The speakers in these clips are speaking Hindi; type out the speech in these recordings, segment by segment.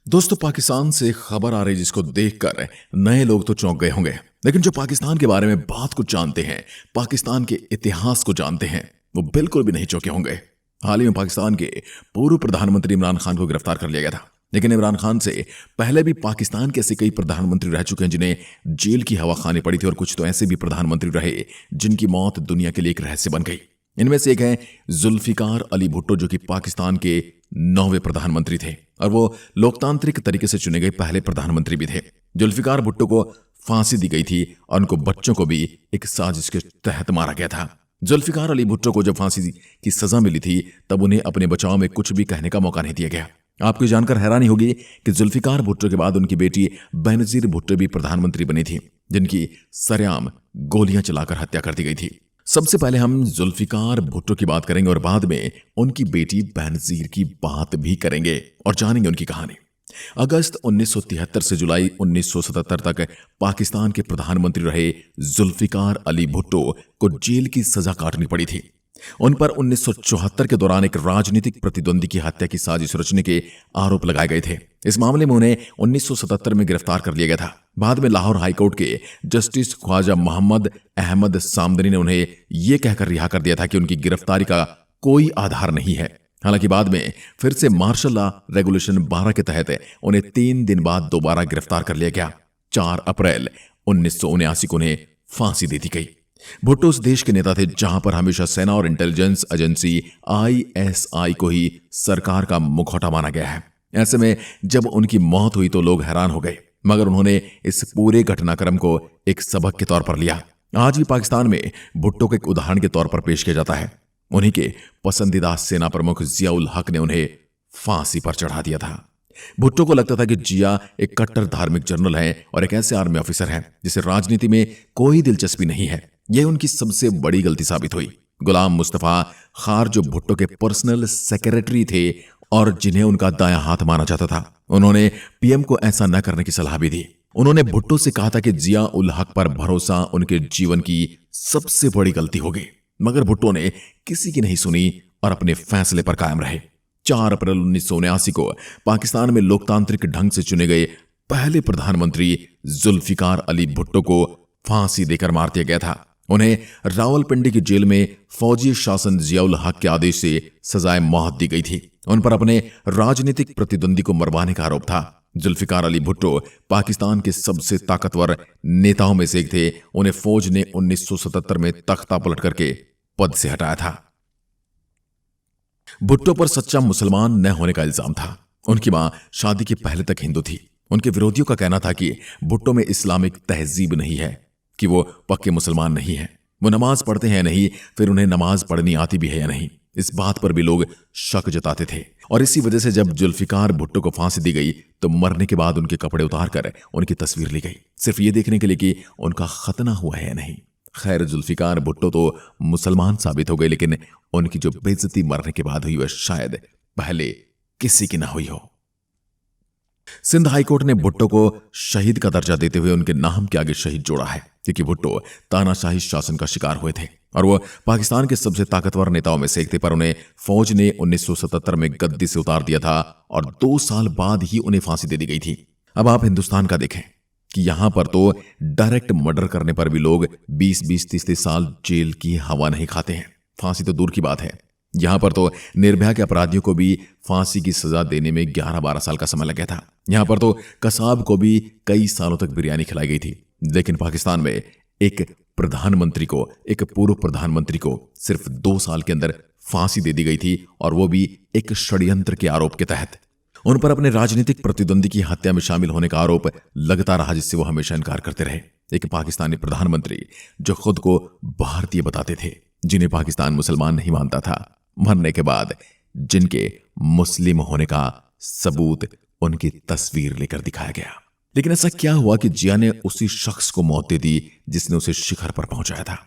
दोस्तों, पाकिस्तान से खबर आ रही जिसको देखकर नए लोग तो चौंक गए होंगे, लेकिन जो पाकिस्तान के बारे में बहुत कुछ जानते हैं, पाकिस्तान के इतिहास को जानते हैं, वो बिल्कुल भी नहीं चौंके होंगे। हाल ही में पाकिस्तान के पूर्व प्रधानमंत्री इमरान खान को गिरफ्तार कर लिया गया था, लेकिन इमरान खान से पहले भी पाकिस्तान के ऐसे कई प्रधानमंत्री रह चुके हैं जिन्हें जेल की हवा खानी पड़ी थी, और कुछ तो ऐसे भी प्रधानमंत्री रहे जिनकी मौत दुनिया के लिए एक रहस्य बन गई। इनमें से एक है जुल्फिकार अली भुट्टो, जो कि पाकिस्तान के 9वें प्रधानमंत्री थे और वो लोकतांत्रिक तरीके से चुने गए पहले प्रधानमंत्री भी थे। जुल्फिकार भुट्टो को फांसी दी गई थी और उनको बच्चों को भी एक साजिश के तहत मारा गया था। जुल्फिकार अली भुट्टो को जब फांसी की सजा मिली थी तब उन्हें अपने बचाव में कुछ भी कहने का मौका नहीं दिया गया। आपको जानकर हैरानी होगी कि जुल्फिकार भुट्टो के बाद उनकी बेटी बेनजीर भुट्टो भी प्रधानमंत्री बनी थी, जिनकी सरेआम गोलियां चलाकर हत्या कर दी गई थी। सबसे पहले हम जुल्फिकार भुट्टो की बात करेंगे और बाद में उनकी बेटी बेनजीर की बात भी करेंगे और जानेंगे उनकी कहानी। अगस्त 1973 से जुलाई 1977 तक पाकिस्तान के प्रधानमंत्री रहे जुल्फिकार अली भुट्टो को जेल की सजा काटनी पड़ी थी। उन पर 1974 के दौरान एक राजनीतिक प्रतिद्वंदी की हत्या की साजिश रचने के आरोप लगाए गए थे। इस मामले में उन्हें 1977 में गिरफ्तार कर लिया गया था। बाद में लाहौर हाईकोर्ट के जस्टिस ख्वाजा मोहम्मद अहमद सामदनी ने उन्हें यह कहकर रिहा कर दिया था कि उनकी गिरफ्तारी का कोई आधार नहीं है। हालांकि बाद में फिर से मार्शल लॉ रेगुलेशन 12 के तहत उन्हें 3 दिन बाद दोबारा गिरफ्तार कर लिया गया। 4 अप्रैल 1979 को उन्हें फांसी दे दी गई। भुट्टो उस देश के नेता थे जहां पर हमेशा सेना और इंटेलिजेंस एजेंसी ISI को ही सरकार का मुखौटा माना गया है। ऐसे में जब उनकी मौत हुई तो लोग हैरान हो गए, मगर उन्होंने इस पूरे घटनाक्रम को एक सबक के तौर पर लिया। आज भी पाकिस्तान में भुट्टो को एक उदाहरण के तौर पर पेश किया जाता है। उन्हीं के पसंदीदा सेना प्रमुख जियाउल हक ने उन्हें फांसी पर चढ़ा दिया था। भुट्टो को लगता था कि जिया एक कट्टर धार्मिक जनरल है और एक ऐसे आर्मी ऑफिसर हैं जिसे राजनीति में कोई दिलचस्पी नहीं है। यह उनकी सबसे बड़ी गलती साबित हुई। गुलाम मुस्तफा खार, जो भुट्टो के पर्सनल सेक्रेटरी थे और जिन्हें उनका दायां हाथ माना जाता था, उन्होंने पीएम को ऐसा न करने की सलाह भी दी। उन्होंने भुट्टो से कहा था कि जिया उल हक पर भरोसा उनके जीवन की सबसे बड़ी गलती होगी, मगर भुट्टो ने किसी की नहीं सुनी और अपने फैसले पर कायम रहे। 4 अप्रैल 1979 को पाकिस्तान में लोकतांत्रिक ढंग से चुने गए पहले प्रधानमंत्री जुल्फिकार अली भुट्टो को फांसी देकर मार दिया गया था। उन्हें रावलपिंडी की जेल में फौजी शासन जियाउल हक के आदेश से सजाए मौत दी गई थी। उन पर अपने राजनीतिक प्रतिद्वंदी को मरवाने का आरोप था। जुल्फिकार अली भुट्टो पाकिस्तान के सबसे ताकतवर नेताओं में से एक थे। उन्हें फौज ने 1977 में तख्ता पलट करके पद से हटाया था। भुट्टो पर सच्चा मुसलमान न होने का इल्जाम था। उनकी मां शादी के पहले तक हिंदू थी। उनके विरोधियों का कहना था कि भुट्टो में इस्लामिक तहजीब नहीं है, कि वो पक्के मुसलमान नहीं है। वो नमाज पढ़ते हैं नहीं, फिर उन्हें नमाज पढ़नी आती भी है या नहीं, इस बात पर भी लोग शक जताते थे। और इसी वजह से जब जुल्फिकार भुट्टो को फांसी दी गई तो मरने के बाद उनके कपड़े उतारकर उनकी तस्वीर ली गई, सिर्फ ये देखने के लिए कि उनका खतना हुआ है या नहीं। खैर, जुल्फिकार भुट्टो तो मुसलमान साबित हो गए, लेकिन उनकी जो बेइज्जती मरने के बाद हुई वह शायद पहले किसी की ना हुई हो। सिंध हाईकोर्ट ने भुट्टो को शहीद का दर्जा देते हुए उनके नाम के आगे शहीद जोड़ा है, क्योंकि भुट्टो तानाशाही शासन का शिकार हुए थे और वो पाकिस्तान के सबसे ताकतवर नेताओं में से एक थे। पर उन्हें फौज ने 1977 में गद्दी से उतार दिया था और 2 साल बाद ही उन्हें फांसी दे दी गई थी। अब आप हिंदुस्तान का देखें कि यहां पर तो डायरेक्ट मर्डर करने पर भी लोग 20-20, 30-30 साल जेल की हवा नहीं खाते हैं। फांसी तो दूर की बात है, यहां पर तो निर्भया के अपराधियों को भी फांसी की सजा देने में 11-12 साल का समय लग गया था। यहां पर तो कसाब को भी कई सालों तक बिरयानी खिलाई गई थी। लेकिन पाकिस्तान में एक प्रधानमंत्री को, एक पूर्व प्रधानमंत्री को सिर्फ 2 साल के अंदर फांसी दे दी गई थी, और वो भी एक षड्यंत्र के आरोप के तहत। उन पर अपने राजनीतिक प्रतिद्वंदी की हत्या में शामिल होने का आरोप लगता रहा, जिससे वो हमेशा इनकार करते रहे। एक पाकिस्तानी प्रधानमंत्री जो खुद को भारतीय बताते थे, जिन्हें पाकिस्तान मुसलमान नहीं मानता था, मरने के बाद जिनके मुस्लिम होने का सबूत उनकी तस्वीर लेकर दिखाया गया। लेकिन ऐसा क्या हुआ कि जिया ने उसी शख्स को मौत दे दी जिसने उसे शिखर पर पहुंचाया था?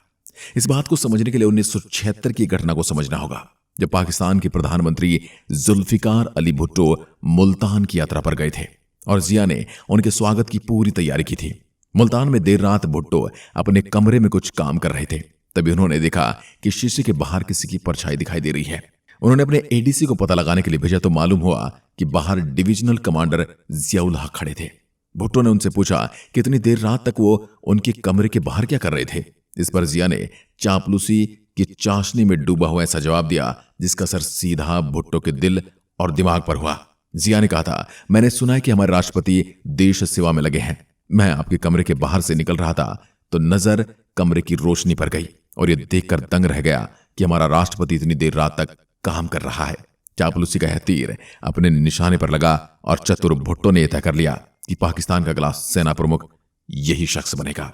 इस बात को समझने के लिए 1976 की घटना को समझना होगा, जब पाकिस्तान के प्रधानमंत्री जुल्फिकार अली भुट्टो मुल्तान की यात्रा पर गए थे और जिया ने उनके स्वागत की पूरी तैयारी की थी। मुल्तान में देर रात भुट्टो अपने कमरे में कुछ काम कर रहे थे। तभी उन्होंने देखा कि शीशे के बाहर किसी की परछाई दिखाई दे रही है। उन्होंने अपने एडीसी को पता लगाने के लिए भेजा तो मालूम हुआ कि बाहर डिविजनल कमांडर जियाउल हक खड़े थे। भुट्टो ने उनसे पूछा कि इतनी देर रात तक वो उनके कमरे के बाहर क्या कर रहे थे। इस पर जिया ने चापलूसी की चाशनी में डूबा हुआ ऐसा जवाब दिया जिसका असर सीधा भुट्टो के दिल और दिमाग पर हुआ। जिया ने कहा था, मैंने सुना है कि हमारे राष्ट्रपति देश सेवा में लगे हैं। मैं आपके कमरे के बाहर से निकल रहा था तो नजर कमरे की रोशनी पर गई और यह देखकर दंग रह गया कि हमारा राष्ट्रपति इतनी देर रात तक काम कर रहा है। चापलूसी का यह तीर अपने निशाने पर लगा और चतुर भुट्टो ने यह तय कर लिया कि पाकिस्तान का अगला सेना प्रमुख यही शख्स बनेगा।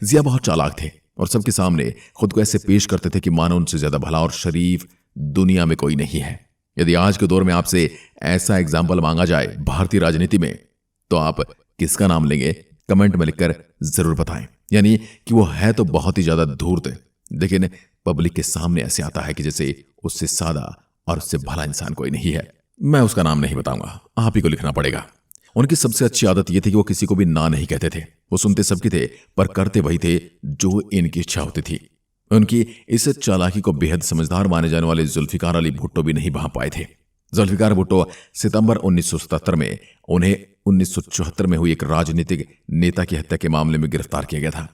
जिया बहुत चालाक थे और सबके सामने खुद को ऐसे पेश करते थे कि मानो उनसे ज्यादा भला और शरीफ दुनिया में कोई नहीं है। यदि आज के दौर में आपसे ऐसा एग्जाम्पल मांगा जाए भारतीय राजनीति में तो आप किसका नाम लेंगे? कमेंट में लिखकर जरूर बताएं। यानी कि वो है तो बहुत ही ज्यादा धूर्त, लेकिन पब्लिक के सामने ऐसे आता है कि जैसे उससे सादा और उससे भला इंसान कोई नहीं है। मैं उसका नाम नहीं बताऊंगा, आप ही को लिखना पड़ेगा। उनकी सबसे अच्छी आदत यह थी कि वो किसी को भी ना नहीं कहते थे। वो सुनते सबकी थे पर करते वही थे जो इनकी इच्छा होती थी। उनकी इस चालाकी को बेहद समझदार माने जाने वाले जुल्फिकार अली भुट्टो भी नहीं भा पाए थे। जुल्फिकार भुट्टो सितंबर 1977 में उन्हें 1974 में हुई एक राजनीतिक नेता की हत्या के मामले में गिरफ्तार किया गया था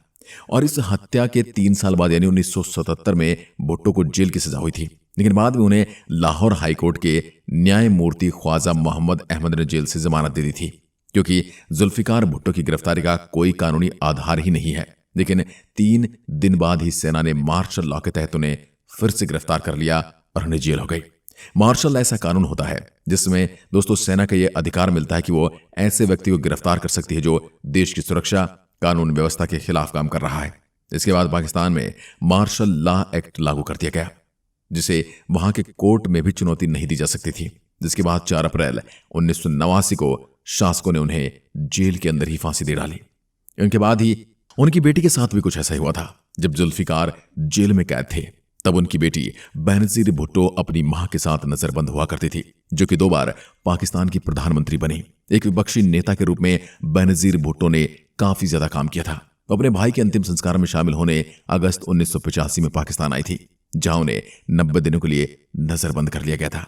और इस हत्या के 3 साल बाद यानी 1977 में भुट्टो को जेल की सजा हुई थी। लेकिन बाद में उन्हें लाहौर हाईकोर्ट के न्यायमूर्ति ख्वाजा मोहम्मद अहमद ने जेल से जमानत दे दी थी, क्योंकि जुल्फिकार भुट्टो की गिरफ्तारी का कोई कानूनी आधार ही नहीं है। लेकिन 3 दिन बाद ही सेना ने मार्शल लॉ के तहत उन्हें फिर से गिरफ्तार कर लिया और उन्हें जेल हो गई। मार्शल लॉ ऐसा कानून होता है जिसमें दोस्तों सेना का यह अधिकार मिलता है कि वो ऐसे व्यक्ति को गिरफ्तार कर सकती है जो देश की सुरक्षा कानून व्यवस्था के खिलाफ काम कर रहा है। इसके बाद पाकिस्तान में मार्शल लॉ एक्ट लागू कर दिया गया, जिसे वहां के कोर्ट में भी चुनौती नहीं दी जा सकती थी। जिसके बाद 4 अप्रैल 1989 को शासकों ने उन्हें जेल के अंदर ही फांसी दे डाली। इनके बाद ही उनकी बेटी के साथ भी कुछ ऐसा ही हुआ था। जब जुल्फिकार जेल में कैद थे तब उनकी बेटी बेनजीर भुट्टो अपनी मां के साथ नजरबंद हुआ करती थी, जो कि 2 बार पाकिस्तान की प्रधानमंत्री बनी। एक विपक्षी नेता के रूप में बेनजीर भुट्टो ने काफी ज्यादा काम किया था। अपने भाई के अंतिम संस्कार में शामिल होने अगस्त 1985 में पाकिस्तान आई थी, जहां उन्हें 90 दिनों के लिए नजरबंद कर लिया गया था।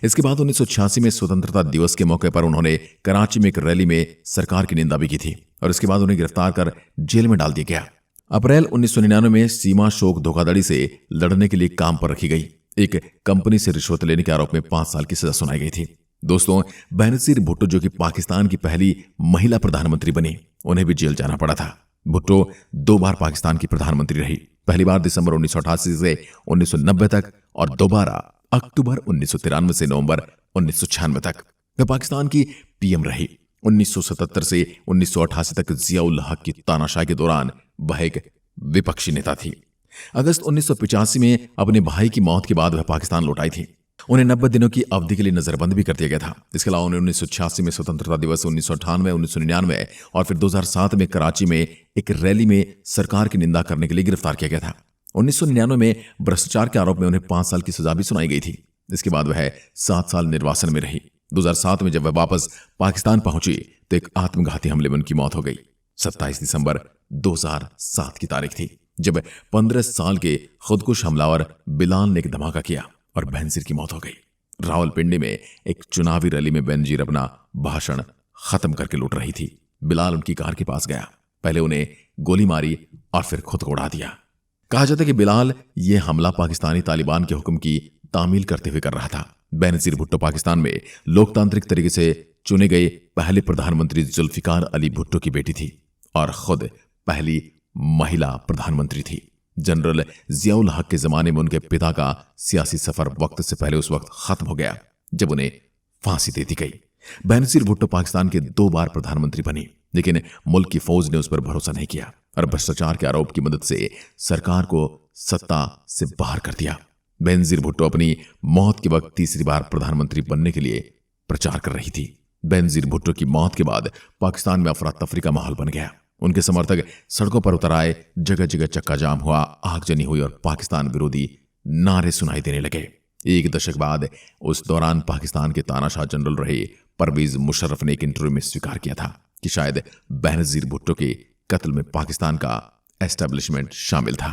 इसके बाद 1986 में स्वतंत्रता दिवस के मौके पर उन्होंने कराची में एक रैली में सरकार की निंदा भी की थी और इसके बाद उन्हें गिरफ्तार कर जेल में डाल दिया गया। अप्रैल 1999 में सीमा शोक धोखाधड़ी से लड़ने के लिए काम पर रखी गई एक कंपनी से रिश्वत लेने के आरोप में 5 साल की सजा सुनाई गई थी। दोस्तों, बेनजीर भुट्टो जो कि पाकिस्तान की पहली महिला प्रधानमंत्री बनी, उन्हें भी जेल जाना पड़ा था। भुट्टो 2 बार पाकिस्तान की प्रधानमंत्री रही, पहली बार दिसंबर 1988 से 1990 तक और दोबारा अक्टूबर 1993 से नवंबर 1996 तक। वह पाकिस्तान की पीएम रही। 1977 से 1988 तक जियाउल हक की तानाशाही के दौरान वह एक विपक्षी नेता थी। अगस्त 1985 में अपने भाई की मौत के बाद वह पाकिस्तान लौट आई थी। उन्हें 90 दिनों की अवधि के लिए नजरबंद भी कर दिया गया था। इसके अलावा उन्हें 1986 में स्वतंत्रता दिवस, 1998, 1999 और फिर 2007 में कराची में एक रैली में सरकार की निंदा करने के लिए गिरफ्तार किया गया था। 1999 में भ्रष्टाचार के आरोप में उन्हें 5 साल की सजा भी सुनाई गई थी। इसके बाद वह 7 साल निर्वासन में रही। 2007 में जब वह वापस पाकिस्तान पहुंची तो एक आत्मघाती हमले में उनकी मौत हो गई। 27 दिसंबर 2007 की तारीख थी जब 15 साल के खुदकुश हमलावर बिलाल ने एक धमाका किया और बेनजीर की मौत हो गई। रावलपिंडी में एक चुनावी रैली में बेनजीर अपना भाषण खत्म करके लौट रही थी। बिलाल उनकी कार के पास गया, पहले उन्हें गोली मारी और फिर खुद को उड़ा दिया। कहा जाता है कि बिलाल यह हमला पाकिस्तानी तालिबान के हुक्म की तामील करते हुए कर रहा था। बेनजीर भुट्टो पाकिस्तान में लोकतांत्रिक तरीके से चुने गए पहले प्रधानमंत्री जुल्फिकार अली भुट्टो की बेटी थी और खुद पहली महिला प्रधानमंत्री थी। जनरल जियाउल हक के जमाने में उनके पिता का सियासी सफर वक्त से पहले उस वक्त खत्म हो गया जब उन्हें फांसी दे दी गई। बेनजीर भुट्टो पाकिस्तान के 2 बार प्रधानमंत्री बनी, लेकिन मुल्क की फौज ने उस पर भरोसा नहीं किया और भ्रष्टाचार के आरोप की मदद से सरकार को सत्ता से बाहर कर दिया। बेनजीर भुट्टो अपनी मौत के वक्त तीसरी बार प्रधानमंत्री बनने के लिए प्रचार कर रही थी। बेनजीर भुट्टो की मौत के बाद पाकिस्तान में अफरा तफरी का माहौल बन गया। उनके समर्थक सड़कों पर उतर आए, जगह जगह चक्का जाम हुआ, आगजनी हुई और पाकिस्तान विरोधी नारे सुनाई देने लगे। 1 दशक बाद उस दौरान पाकिस्तान के तानाशाह जनरल रहे परवेज मुशर्रफ ने एक इंटरव्यू में स्वीकार किया था कि शायद बेनजीर भुट्टो के कत्ल में पाकिस्तान का एस्टेब्लिशमेंट शामिल था।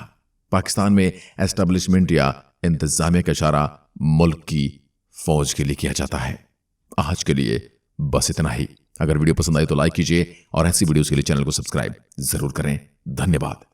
पाकिस्तान में एस्टेब्लिशमेंट या इंतजामिया का इशारा मुल्क की फौज के लिए किया जाता है। आज के लिए बस इतना ही। अगर वीडियो पसंद आए तो लाइक कीजिए और ऐसी वीडियोस के लिए चैनल को सब्सक्राइब जरूर करें। धन्यवाद।